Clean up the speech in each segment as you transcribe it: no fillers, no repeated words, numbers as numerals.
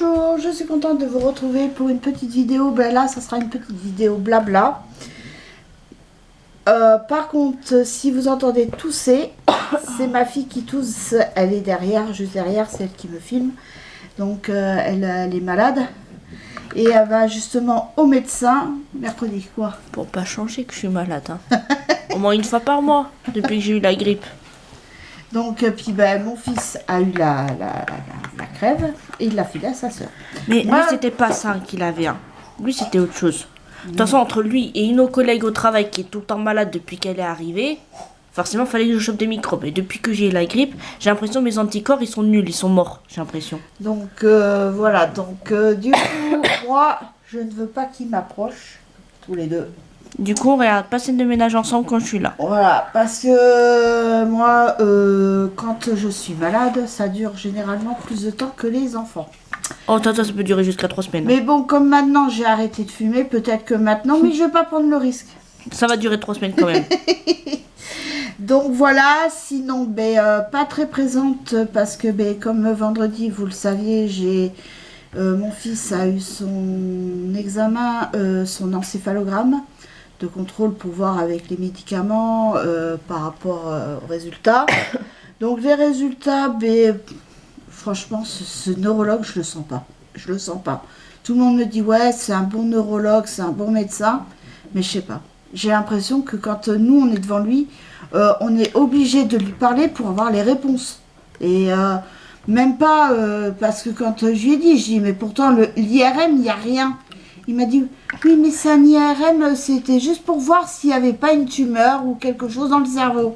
Bonjour, je suis contente de vous retrouver pour une petite vidéo. Ben là, ça sera une petite vidéo blabla. Par contre, si vous entendez tousser, c'est ma fille qui tousse. Elle est derrière, juste derrière, c'est elle qui me filme. Donc, elle est malade. Et elle va justement au médecin. Mercredi, quoi? Pour pas changer que je suis malade. Hein. Au moins une fois par mois, depuis que j'ai eu la grippe. Donc, puis ben, mon fils a eu la crève et il l'a filé à sa soeur. Mais lui, c'était pas ça qu'il avait. Hein. Lui, c'était autre chose. De toute façon, entre lui et une autre collègue au travail qui est tout le temps malade depuis qu'elle est arrivée, forcément, il fallait que je chope des microbes. Et depuis que j'ai eu la grippe, j'ai l'impression que mes anticorps, ils sont nuls, ils sont morts, j'ai l'impression. Donc, voilà. Donc, du coup, moi, je ne veux pas qu'ils m'approchent, tous les deux. Du coup, on va passer de ménage ensemble quand je suis là. Voilà, parce que moi, quand je suis malade, ça dure généralement plus de temps que les enfants. Oh, ça peut durer jusqu'à 3 semaines. Mais bon, comme maintenant j'ai arrêté de fumer, peut-être que maintenant, mais je vais pas prendre le risque. Ça va durer 3 semaines quand même. Donc voilà, sinon, pas très présente parce que, comme vendredi, vous le saviez, mon fils a eu son examen, son encéphalogramme de contrôle pour voir avec les médicaments par rapport aux résultats. Donc les résultats, franchement, ce neurologue, je le sens pas. Je le sens pas. Tout le monde me dit, ouais, c'est un bon neurologue, c'est un bon médecin, mais je sais pas. J'ai l'impression que quand nous, on est devant lui, on est obligé de lui parler pour avoir les réponses. Et même pas, parce que quand je lui ai dit, je dis, mais pourtant, l'IRM, il n'y a rien. Il m'a dit, oui, mais c'est un IRM, c'était juste pour voir s'il n'y avait pas une tumeur ou quelque chose dans le cerveau.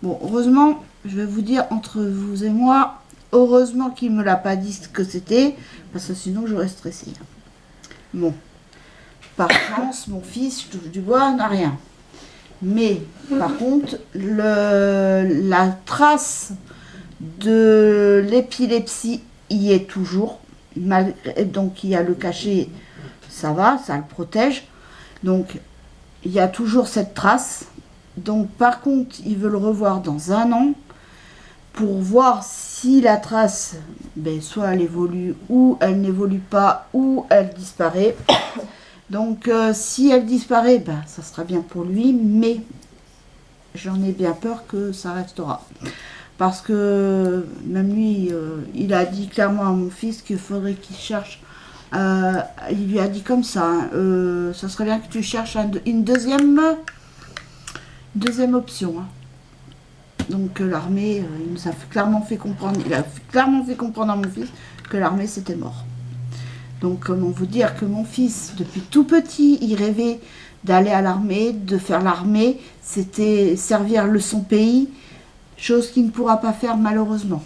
Bon, heureusement, je vais vous dire, entre vous et moi, heureusement qu'il ne me l'a pas dit ce que c'était, parce que sinon j'aurais stressé. Bon, par chance, mon fils, je touche du bois, n'a rien. Mais, par contre, la trace de l'épilepsie y est toujours. Donc, il y a le cachet, ça va, ça le protège. Donc, il y a toujours cette trace. Donc, par contre, il veut le revoir dans 1 an pour voir si la trace, soit elle évolue ou elle n'évolue pas ou elle disparaît. Donc, si elle disparaît, ça sera bien pour lui, mais j'en ai bien peur que ça restera. Parce que même lui, il a dit clairement à mon fils qu'il faudrait qu'il cherche. Il lui a dit comme ça, ça serait bien que tu cherches une deuxième option. Hein. Donc l'armée, il nous a clairement fait comprendre, il a clairement fait comprendre à mon fils que l'armée c'était mort. Donc comment vous dire que mon fils, depuis tout petit, il rêvait d'aller à l'armée, de faire l'armée, c'était servir son pays, chose qu'il ne pourra pas faire malheureusement.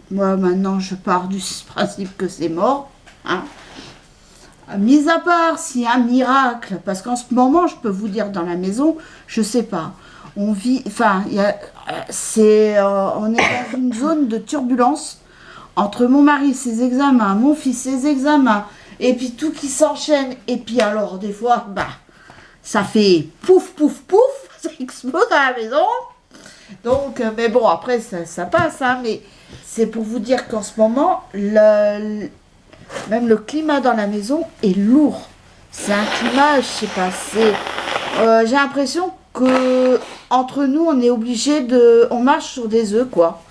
Moi maintenant je pars du principe que c'est mort. Hein. Mis à part s'il y a un miracle, parce qu'en ce moment je peux vous dire dans la maison, je sais pas. On vit, enfin, on est dans une zone de turbulence entre mon mari, ses examens, mon fils, ses examens, et puis tout qui s'enchaîne. Et puis alors, des fois, ça fait pouf, pouf, pouf, ça explose à la maison. Donc, mais bon, après, ça passe, hein, mais c'est pour vous dire qu'en ce moment, même le climat dans la maison est lourd. C'est un climat, je sais pas, j'ai l'impression que entre nous, on est obligé on marche sur des œufs, quoi.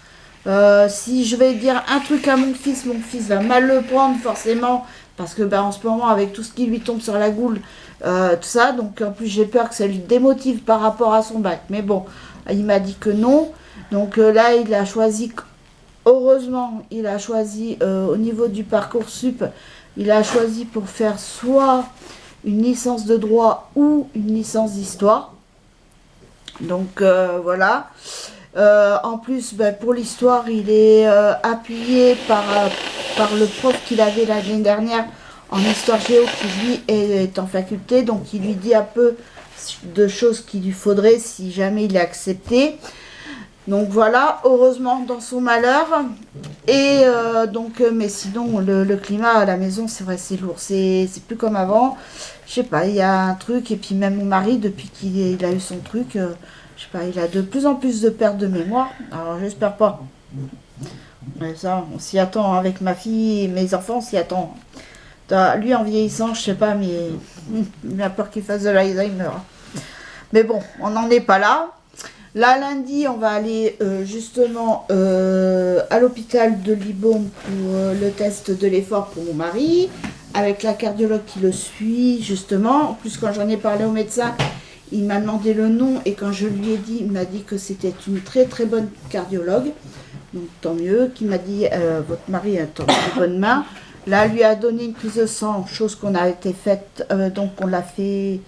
Si je vais dire un truc à mon fils va mal le prendre forcément, parce que en ce moment, avec tout ce qui lui tombe sur la goule, tout ça, donc en plus j'ai peur que ça lui démotive par rapport à son bac. Mais bon, il m'a dit que non. Donc là, il a choisi, heureusement, au niveau du Parcoursup, il a choisi pour faire soit une licence de droit ou une licence d'histoire. Donc voilà. En plus, pour l'histoire, il est appuyé par le prof qu'il avait l'année dernière en histoire géo, qui lui est en faculté. Donc il lui dit un peu de choses qu'il lui faudrait si jamais il est accepté. Donc voilà, heureusement dans son malheur. Et mais sinon, le climat à la maison, c'est vrai, c'est lourd. C'est plus comme avant. Je sais pas, il y a un truc. Et puis même mon mari, depuis qu'il a eu son truc, je sais pas, il a de plus en plus de pertes de mémoire. Alors j'espère pas. Ouais, ça, on s'y attend avec ma fille et mes enfants, on s'y attend. Lui, en vieillissant, je sais pas, mais il a peur qu'il fasse de l'Alzheimer. Mais bon, on n'en est pas là. Là, lundi, on va aller justement à l'hôpital de Libourne pour le test de l'effort pour mon mari, avec la cardiologue qui le suit, justement. En plus, quand j'en ai parlé au médecin, il m'a demandé le nom, et quand je lui ai dit, il m'a dit que c'était une très très bonne cardiologue. Donc tant mieux, qui m'a dit, votre mari est en très bonne main. Là, lui a donné une prise de sang, chose qu'on a été faite, donc on l'a fait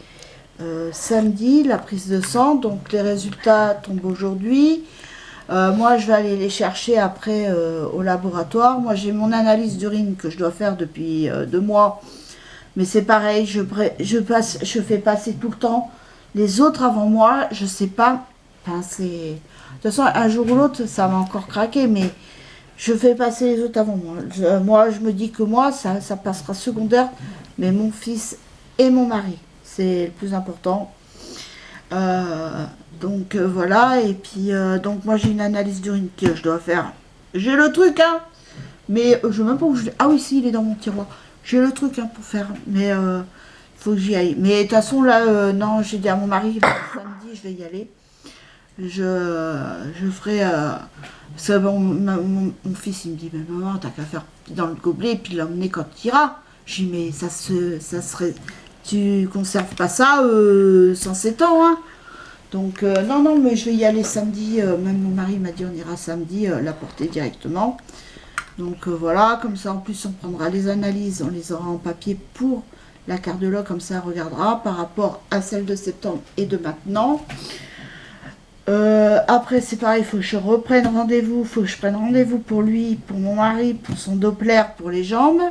samedi, la prise de sang. Donc les résultats tombent aujourd'hui. Moi, je vais aller les chercher après au laboratoire. Moi, j'ai mon analyse d'urine que je dois faire depuis 2 mois. Mais c'est pareil, je fais passer tout le temps. Les autres avant moi, je sais pas. Enfin, c'est... De toute façon, un jour ou l'autre, ça va encore craquer, mais je fais passer les autres avant moi. Moi, je me dis que moi, ça passera secondaire, mais mon fils et mon mari, c'est le plus important. Donc voilà, et puis donc moi j'ai une analyse d'urine que je dois faire. J'ai le truc, hein, mais je sais même pas où je l'ai. Ah oui, si, il est dans mon tiroir. J'ai le truc, hein, pour faire, mais faut que j'y aille. Mais de toute façon, là, non, j'ai dit à mon mari, samedi, je vais y aller. Je ferai. Parce que bon, mon fils, il me dit, mais maman, t'as qu'à faire dans le gobelet et puis l'emmener quand tu iras. Je dis, mais ça serait. Tu conserves pas ça 107 ans, hein. Donc, non, non, mais je vais y aller samedi. Même mon mari m'a dit, on ira samedi la porter directement. Donc, voilà, comme ça, en plus, on prendra les analyses, on les aura en papier pour la cardiologue, comme ça, elle regardera par rapport à celle de septembre et de maintenant. Après, c'est pareil, il faut que je reprenne rendez-vous, il faut que je prenne rendez-vous pour lui, pour mon mari, pour son Doppler, pour les jambes.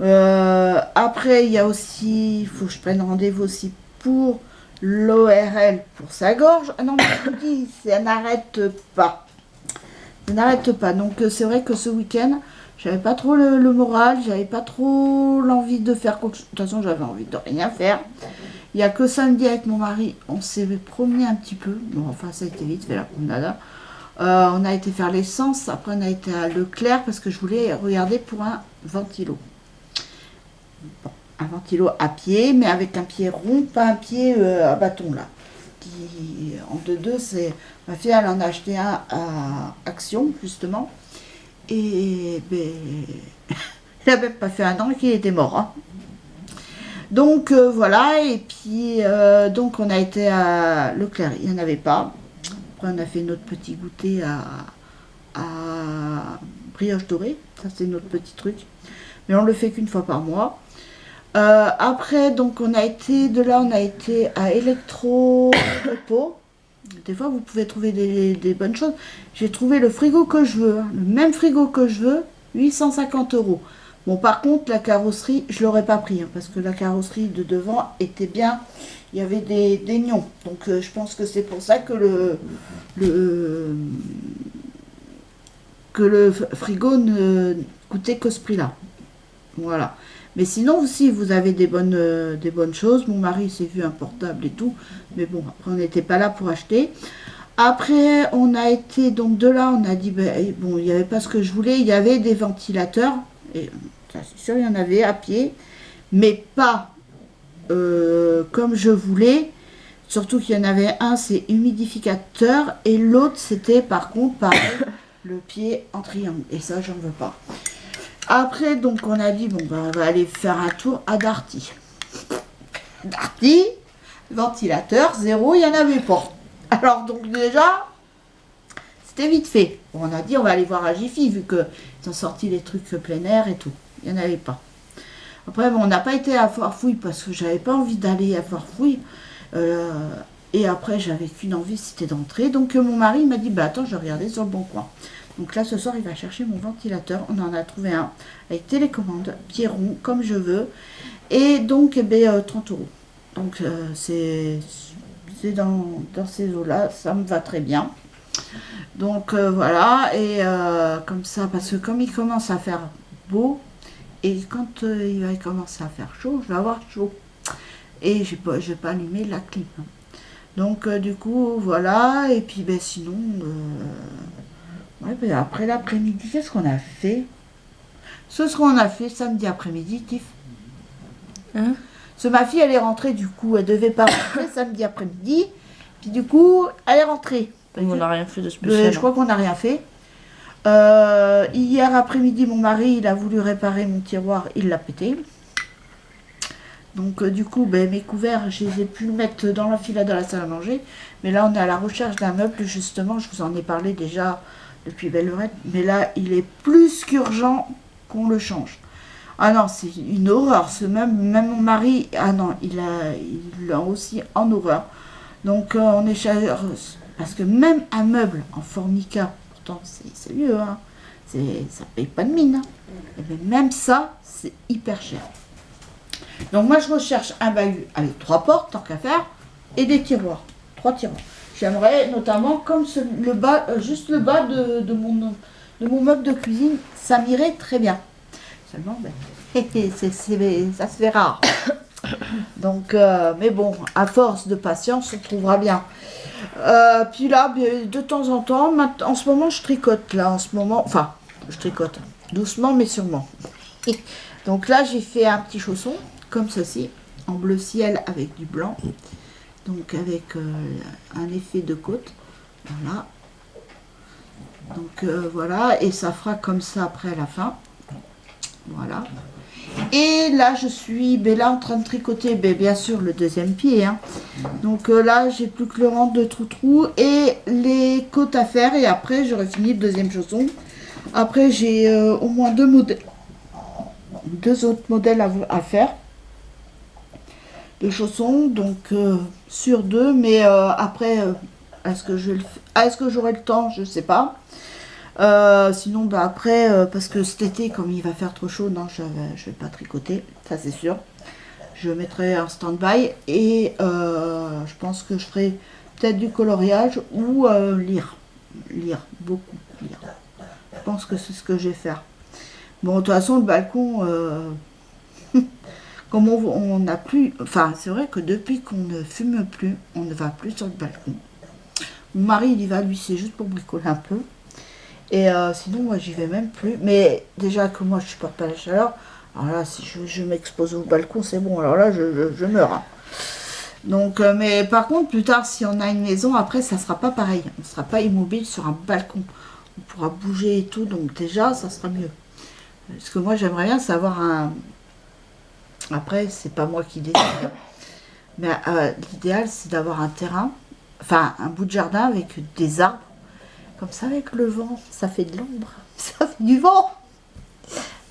Après, il y a aussi, il faut que je prenne rendez-vous aussi pour l'ORL pour sa gorge. Ah non, mais je vous dis, ça n'arrête pas. Ça n'arrête pas. Donc, c'est vrai que ce week-end, j'avais pas trop le moral, j'avais pas trop l'envie de faire quoi que ce soit. De toute façon, j'avais envie de rien faire. Il n'y a que samedi avec mon mari, on s'est promené un petit peu. Bon, enfin, ça a été vite fait la promenade. On a été faire l'essence. Après, on a été à Leclerc parce que je voulais regarder pour un ventilo. Bon, un ventilo à pied, mais avec un pied rond, pas un pied à bâton là. Qui, en 2-2, c'est. Ma fille, elle en a acheté un à Action, justement. Et ben, il n'a même pas fait 1 an qu'il était mort. Hein. Donc voilà, et puis donc on a été à Leclerc, il n'y en avait pas. Après on a fait notre petit goûter à brioche dorée, ça c'est notre petit truc. Mais on le fait qu'une fois par mois. Après donc on a été, de là on a été à Electro Depot. Des fois vous pouvez trouver des bonnes choses. J'ai trouvé le frigo que je veux, hein, le même frigo que je veux, 850 €. Bon, par contre, la carrosserie, je ne l'aurais pas pris, hein, parce que la carrosserie de devant était bien, il y avait des nions. Donc, je pense que c'est pour ça que le frigo ne coûtait que ce prix-là. Voilà. Mais sinon, aussi, vous avez des bonnes choses. Mon mari s'est vu un portable et tout. Mais bon, après, on n'était pas là pour acheter. Après, on a été, donc de là, on a dit, ben, bon, il n'y avait pas ce que je voulais. Il y avait des ventilateurs. Et ça, c'est sûr, il y en avait à pied, mais pas comme je voulais. Surtout qu'il y en avait un, c'est humidificateur, et l'autre, c'était par contre, pareil, le pied en triangle. Et ça, j'en veux pas. Après, donc, on a dit, bon, ben, on va aller faire un tour à Darty. Darty, ventilateur, 0, il n'y en avait pas. Alors, donc, déjà, c'était vite fait. Bon, on a dit, on va aller voir à Jiffy, vu qu'ils ont sorti les trucs plein air et tout. Il n'y en avait pas. Après, bon, on n'a pas été à Foire-Fouille parce que j'avais pas envie d'aller à Foire-Fouille. Et après, j'avais qu'une envie, c'était d'entrer. Donc, mon mari m'a dit, bah attends, je vais regarder sur le Bon Coin. Donc là, ce soir, il va chercher mon ventilateur. On en a trouvé un avec télécommande, pied rond, comme je veux. Et donc, 30 €. Donc, c'est dans ces eaux-là. Ça me va très bien. Donc, voilà. Et comme ça, parce que comme il commence à faire beau, et quand il va commencer à faire chaud, je vais avoir chaud. Et je vais pas allumer la clim. Donc, du coup, voilà. Et puis, sinon... Ouais, ben après l'après-midi, qu'est-ce qu'on a fait? Ce qu'on a fait samedi après-midi, Tiff. Hein? Ma fille, elle est rentrée, du coup, elle devait pas rentrer samedi après-midi. Puis du coup, elle est rentrée. On n'a rien fait de spécial. Je crois qu'on n'a rien fait. Hier après-midi, mon mari, il a voulu réparer mon tiroir, il l'a pété. Donc du coup, ben, mes couverts, je les ai pu mettre dans la fila de la salle à manger. Mais là, on est à la recherche d'un meuble, justement, je vous en ai parlé déjà depuis belle lurette. Mais là, il est plus qu'urgent qu'on le change. Ah non, c'est une horreur. Même mon mari, ah non, il l'a aussi en horreur. Donc on est parce que même un meuble en formica, pourtant c'est mieux, hein, ça paye pas de mine. Hein. Et bien, même ça, c'est hyper cher. Donc moi je recherche un bahut avec 3 portes, tant qu'à faire, et des tiroirs. 3 tiroirs. J'aimerais notamment, comme le bas, juste le bas de mon meuble de cuisine, ça m'irait très bien. Seulement, ben, ça se fait rare. Donc, mais bon, à force de patience, on trouvera bien. Puis là, de temps en temps, en ce moment, je tricote. Là, en ce moment, enfin, je tricote doucement, mais sûrement. Donc là, j'ai fait un petit chausson, comme ceci, en bleu ciel avec du blanc. Donc, avec un effet de côte. Voilà. Donc, voilà. Et ça fera comme ça après à la fin. Voilà. Et là, je suis là en train de tricoter, bien sûr, le deuxième pied. Hein. Donc là, j'ai plus que le rang de trou-trou et les côtes à faire. Et après, j'aurai fini le deuxième chausson. Après, j'ai au moins 2 autres modèles à faire. De chaussons, donc sur 2. Mais après, est-ce que j'aurai le temps? Je ne sais pas. Sinon, après, parce que cet été, comme il va faire trop chaud, non, je vais pas tricoter, ça c'est sûr. Je mettrai un stand-by et je pense que je ferai peut-être du coloriage ou lire. Lire, beaucoup lire. Je pense que c'est ce que je vais faire. Bon, de toute façon, le balcon, comme on n'a plus... Enfin, c'est vrai que depuis qu'on ne fume plus, on ne va plus sur le balcon. Mon mari, il y va, lui, c'est juste pour bricoler un peu. Et sinon, moi, j'y vais même plus. Mais déjà que moi, je supporte pas la chaleur. Alors là, si je m'expose au balcon, c'est bon. Alors là, je meurs. Hein. Donc, mais par contre, plus tard, si on a une maison, après, ça sera pas pareil. On ne sera pas immobile sur un balcon. On pourra bouger et tout. Donc déjà, ça sera mieux. Parce que moi, j'aimerais bien savoir un... Après, c'est pas moi qui décide. Mais l'idéal, c'est d'avoir un terrain. Enfin, un bout de jardin avec des arbres. Comme ça, avec le vent, ça fait de l'ombre, ça fait du vent.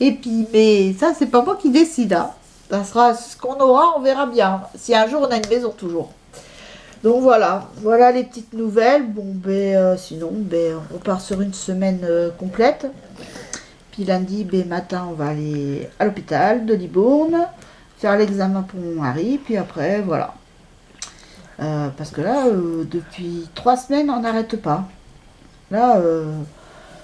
Et puis, mais ça, c'est pas moi qui décide. Hein. Ça sera ce qu'on aura, on verra bien. Si un jour on a une maison, toujours. Donc voilà les petites nouvelles. Bon, sinon, on part sur une semaine complète. Puis lundi, matin, on va aller à l'hôpital de Libourne, faire l'examen pour mon mari. Puis après, voilà. Parce que là, depuis 3 semaines, on n'arrête pas. Là,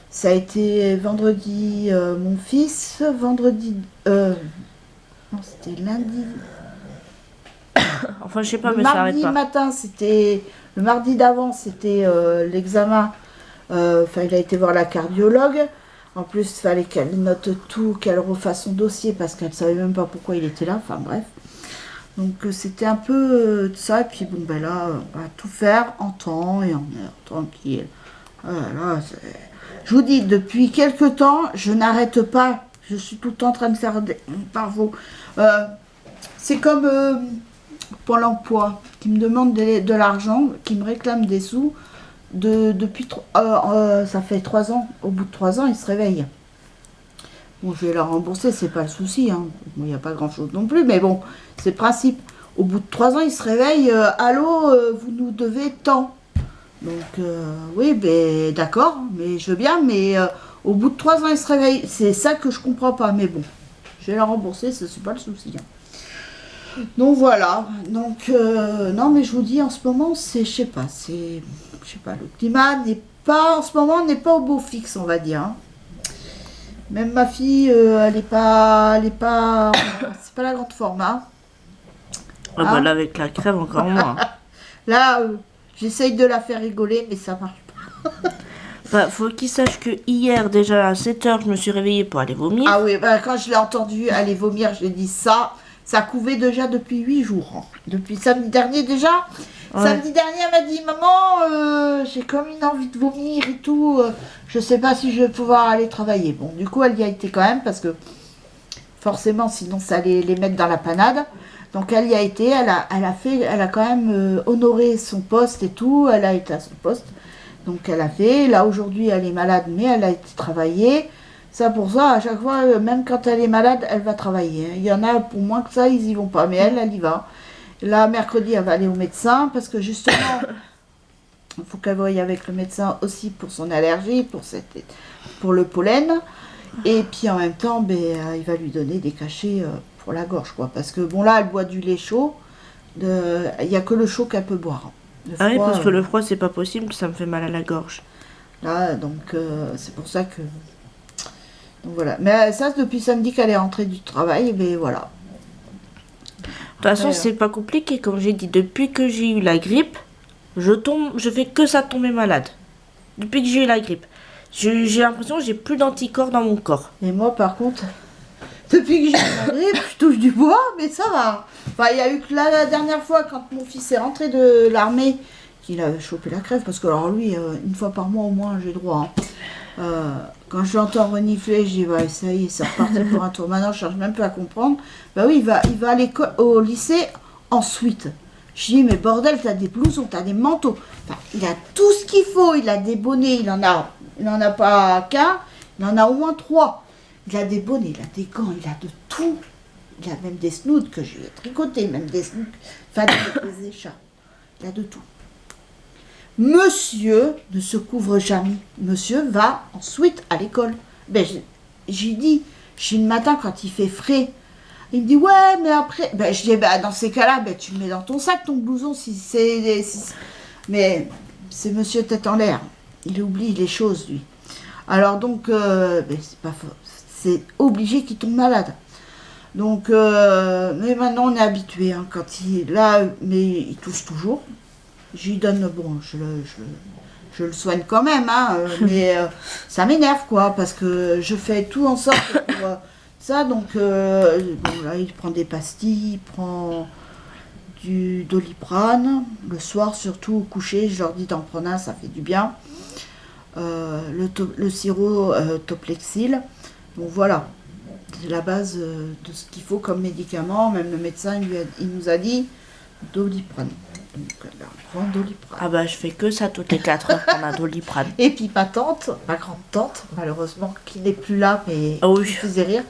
ça a été vendredi mon fils, vendredi... non, c'était lundi. Enfin, je sais pas, mais ça arrête pas. Matin, c'était... Le mardi d'avant, c'était l'examen. Enfin, il a été voir la cardiologue. En plus, il fallait qu'elle note tout, qu'elle refasse son dossier parce qu'elle ne savait même pas pourquoi il était là. Enfin, bref. Donc, c'était un peu de ça. Et puis, bon, là, on va tout faire en temps et en heure, tranquille. Voilà, je vous dis, depuis quelques temps, je n'arrête pas. Je suis tout le temps en train de faire des travaux. C'est comme Pôle emploi, qui me demande de l'argent, qui me réclame des sous. Depuis ça fait 3 ans. Au bout de 3 ans, ils se réveillent. Bon, je vais leur rembourser, c'est pas le souci. Hein. Bon, il n'y a pas grand-chose non plus, mais bon, c'est le principe. Au bout de 3 ans, ils se réveillent. Allô, vous nous devez tant. Donc, oui, d'accord, mais je veux bien, mais au bout de 3 ans, ils se réveillent. C'est ça que je comprends pas, mais bon, je vais la rembourser, c'est pas le souci. Hein. Donc, voilà. Donc, non, mais je vous dis, en ce moment, je sais pas, le climat n'est pas, en ce moment, n'est pas au beau fixe, on va dire. Hein. Même ma fille, elle est pas, c'est pas la grande forme, hein. Ah bah là, avec la crève, encore moins. Là, j'essaye de la faire rigoler, mais ça marche pas. Bah, faut qu'il sache que hier, déjà à 7h, je me suis réveillée pour aller vomir. Ah oui, bah, quand je l'ai entendu aller vomir, j'ai dit ça couvait déjà depuis 8 jours. Hein. Depuis samedi dernier déjà. Ouais. Samedi dernier, elle m'a dit, maman, j'ai comme une envie de vomir et tout. Je sais pas si je vais pouvoir aller travailler. Bon, du coup, elle y a été quand même parce que forcément, sinon ça allait les mettre dans la panade. Donc elle y a été, elle a quand même honoré son poste et tout. Elle a été à son poste. Donc elle a fait. Là aujourd'hui, elle est malade, mais elle a été travailler. Ça pour ça, à chaque fois, même quand elle est malade, elle va travailler. Il y en a pour moins que ça, ils y vont pas, mais elle y va. Là, mercredi, elle va aller au médecin parce que justement, il faut qu'elle voie avec le médecin aussi pour son allergie, pour le pollen. Et puis en même temps, il va lui donner des cachets pour la gorge, quoi. Parce que bon, là, elle boit du lait chaud. Il n'y a que le chaud qu'elle peut boire. Le Ah oui, froid, parce que le froid, c'est pas possible, ça me fait mal à la gorge. là, donc c'est pour ça que. Donc voilà. Mais ça, depuis samedi qu'elle est rentrée du travail, mais voilà. De toute façon, c'est pas compliqué, comme j'ai dit. Depuis que j'ai eu la grippe, je fais que ça tomber malade. Depuis que j'ai eu la grippe. J'ai l'impression que j'ai plus d'anticorps dans mon corps. Et moi, par contre, depuis que j'ai eu la grippe, je touche du bois, mais ça va. Enfin, il y a eu que la dernière fois, quand mon fils est rentré de l'armée, qu'il a chopé la crève, parce que alors lui, une fois par mois au moins, j'ai droit. Hein. Quand je l'entends renifler, je dis, ouais, ça y est, c'est reparti pour un tour. Maintenant, je cherche même plus à comprendre. Bah oui, il va aller au lycée ensuite. Je dis, mais bordel, t'as des blousons, t'as des manteaux. Enfin, il a tout ce qu'il faut. Il a des bonnets, il en a pas qu'un, il en a au moins 3. Il a des bonnets, il a des gants, il a de tout. Il a même des snoods que je lui ai tricotés, même des snoods, enfin des écharpes. Il a de tout. Monsieur ne se couvre jamais. Monsieur va ensuite à l'école. Ben, j'ai dit, le matin quand il fait frais, il me dit ouais, mais après, ben, je dis dans ces cas-là, ben, tu le mets dans ton sac ton blouson mais c'est Monsieur tête en l'air. Il oublie les choses lui. Alors donc, ben, c'est obligé qu'il tombe malade. Donc, mais maintenant on est habitué. Hein, quand mais il tousse toujours. Je lui donne, bon, je le soigne quand même, hein, mais ça m'énerve, quoi, parce que je fais tout en sorte pour ça. Donc, bon, là, il prend des pastilles, il prend du Doliprane. Le soir, surtout au coucher, je leur dis d'en prendre un, ça fait du bien. Le sirop Toplexil. Donc voilà, c'est la base de ce qu'il faut comme médicament. Même le médecin, il nous a dit Doliprane. Donc, là, on prend Doliprane. Ah bah, je fais que ça toutes les 4 heures pour un Doliprane. Et puis ma tante, ma grande-tante, malheureusement, qui n'est plus là, mais oui. qui faisait rire,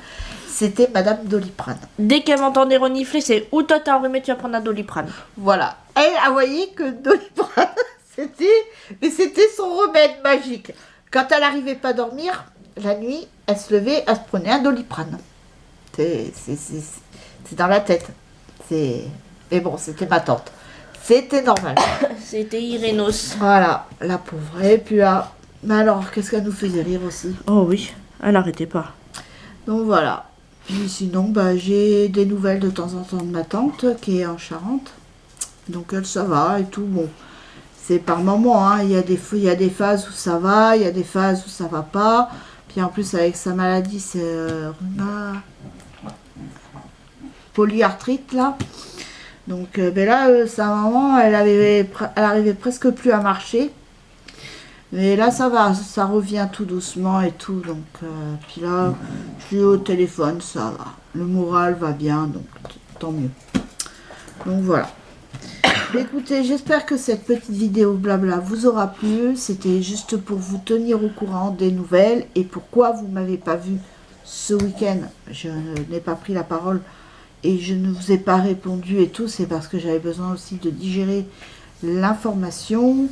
c'était Madame Doliprane. Dès qu'elle m'entendait renifler, c'est où toi t'as enrhumé, tu vas prendre un Doliprane. Voilà. Elle a voyé que Doliprane, c'était son remède magique. Quand elle n'arrivait pas à dormir, la nuit, elle se levait, elle se prenait un Doliprane. C'est dans la tête. Mais bon, c'était ma tante. C'était normal. C'était Irénos. Voilà, la pauvre. Et puis là, mais alors, qu'est-ce qu'elle nous faisait rire aussi. Oh oui, elle n'arrêtait pas. Donc voilà. Puis sinon, bah, j'ai des nouvelles de temps en temps de ma tante qui est en Charente. Donc elle, ça va et tout. Bon, c'est par moment. Hein. Il y a des phases où ça va, il y a des phases où ça va pas. Puis en plus, avec sa maladie, c'est polyarthrite là. Donc ben là, sa maman, elle arrivait presque plus à marcher. Mais là, ça va, ça revient tout doucement et tout. Donc, puis là, je suis au téléphone, ça va. Le moral va bien, donc tant mieux. Donc voilà. Écoutez, j'espère que cette petite vidéo blabla vous aura plu. C'était juste pour vous tenir au courant des nouvelles. Et pourquoi vous ne m'avez pas vu ce week-end. Je n'ai pas pris la parole et je ne vous ai pas répondu et tout. C'est parce que j'avais besoin aussi de digérer l'information.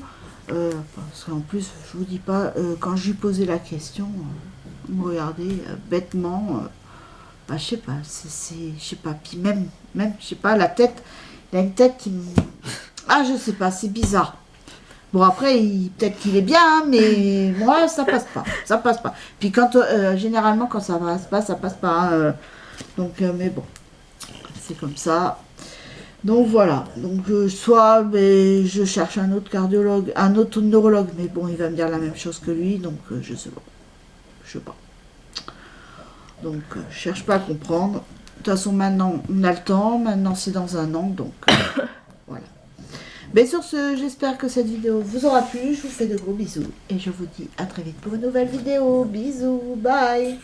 Parce qu'en plus, je vous dis pas, quand je lui posais la question, vous me regardez bêtement. Bah, je sais pas, je sais pas. Puis même, je sais pas, la tête, il a une tête qui me... Ah, je sais pas, c'est bizarre. Bon, après, peut-être qu'il est bien, hein, mais moi, ça passe pas. Ça passe pas. Puis quand, généralement, quand ça passe pas. Hein, donc, mais bon, c'est comme ça. Donc voilà, donc soit ben, je cherche un autre cardiologue, un autre neurologue, mais bon, il va me dire la même chose que lui, donc je sais pas. Je sais pas. Donc je cherche pas à comprendre. De toute façon, maintenant, on a le temps, maintenant c'est dans un an, donc voilà. Mais sur ce, j'espère que cette vidéo vous aura plu, je vous fais de gros bisous, et je vous dis à très vite pour une nouvelle vidéo. Bisous, bye.